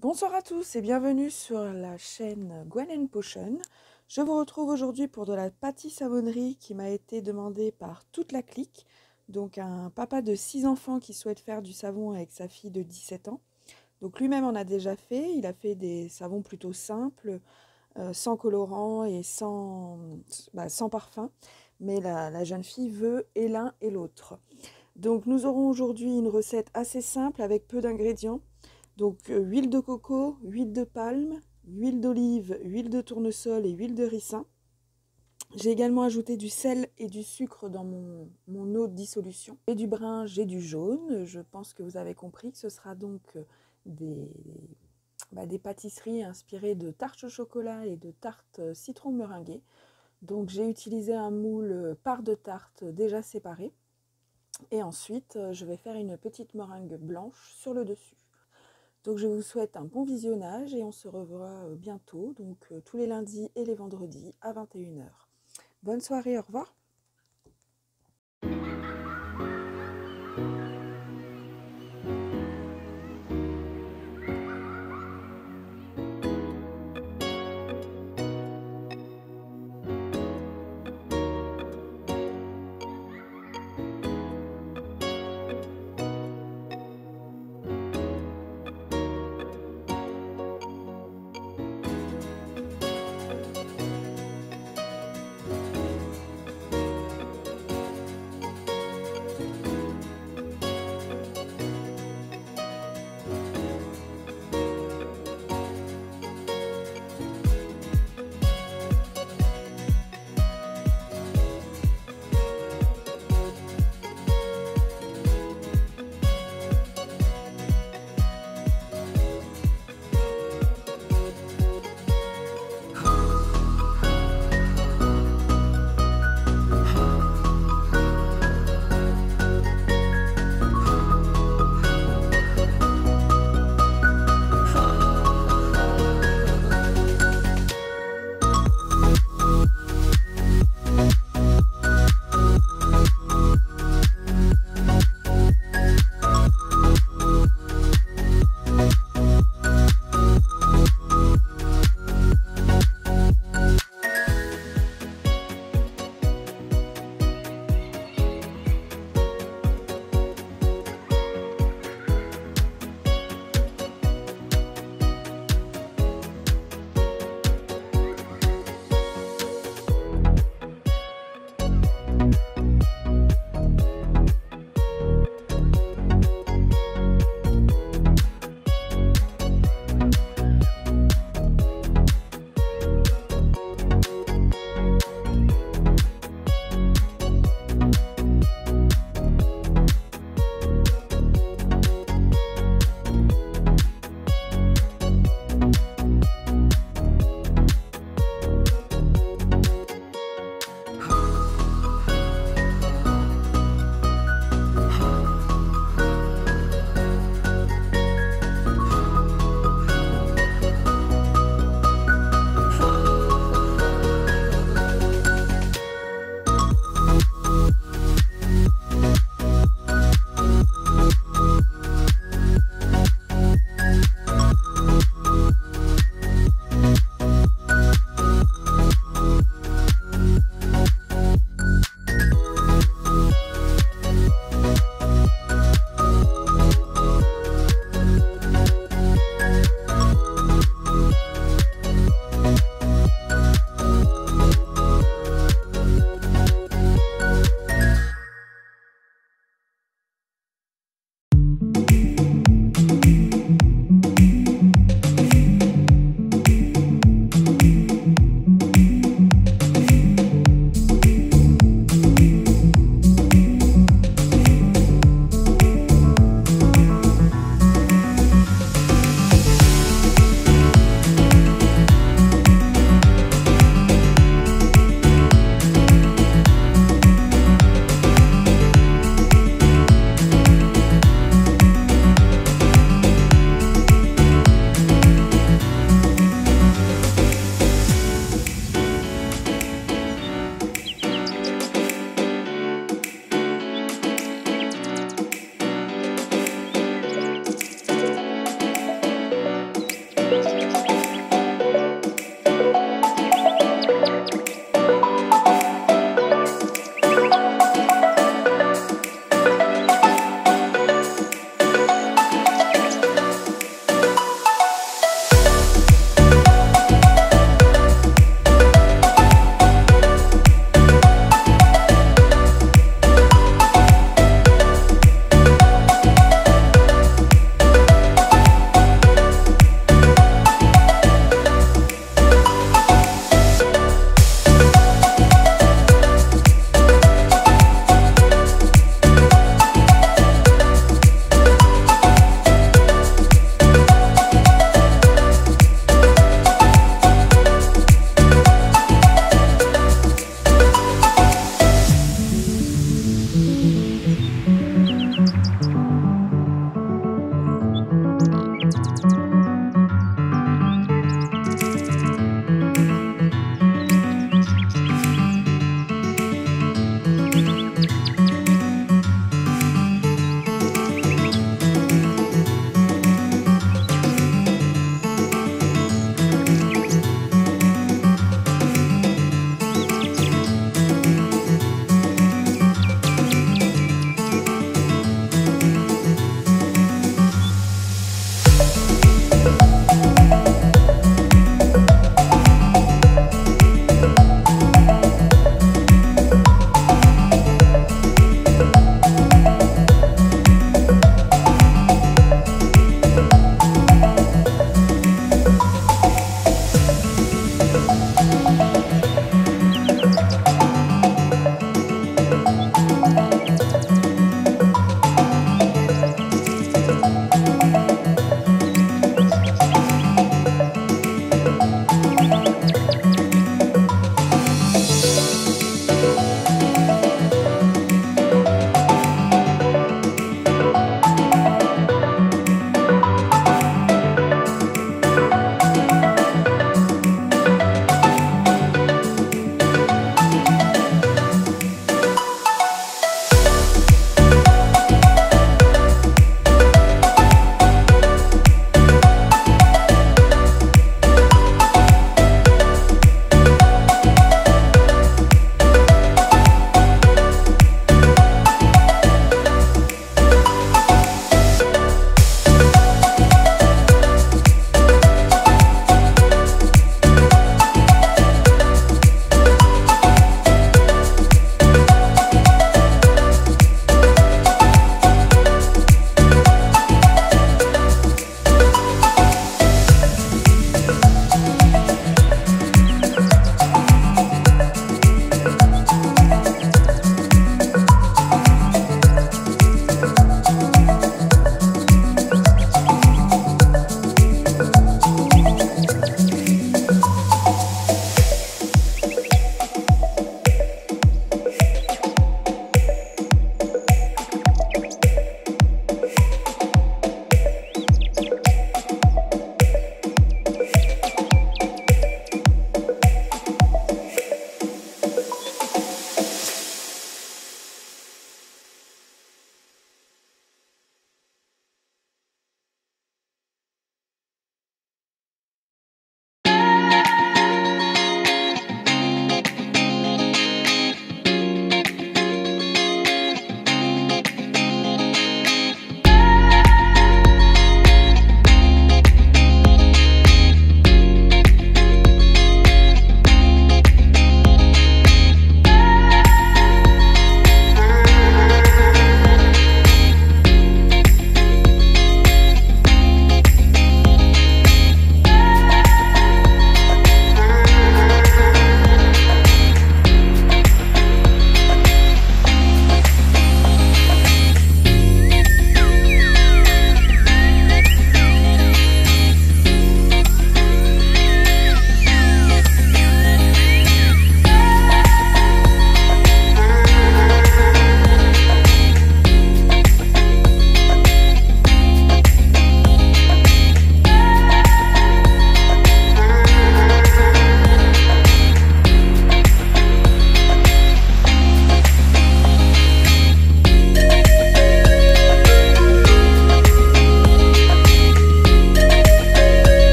Bonsoir à tous et bienvenue sur la chaîne Gwen Potion. Je vous retrouve aujourd'hui pour de la pâtis-savonnerie qui m'a été demandée par Toute la Clique, donc un papa de 6 enfants qui souhaite faire du savon avec sa fille de 17 ans. Donc lui-même en a déjà fait, il a fait des savons plutôt simples, sans colorant et sans parfum, mais la jeune fille veut et l'un et l'autre. Donc nous aurons aujourd'hui une recette assez simple avec peu d'ingrédients. Donc huile de coco, huile de palme, huile d'olive, huile de tournesol et huile de ricin. J'ai également ajouté du sel et du sucre dans mon eau de dissolution. J'ai du brun, j'ai du jaune. Je pense que vous avez compris que ce sera donc des pâtisseries inspirées de tartes au chocolat et de tartes citron meringué. Donc j'ai utilisé un moule part de tarte déjà séparé. Et ensuite, je vais faire une petite meringue blanche sur le dessus. Donc je vous souhaite un bon visionnage et on se revoit bientôt, donc tous les lundis et les vendredis à 21 h. Bonne soirée, au revoir.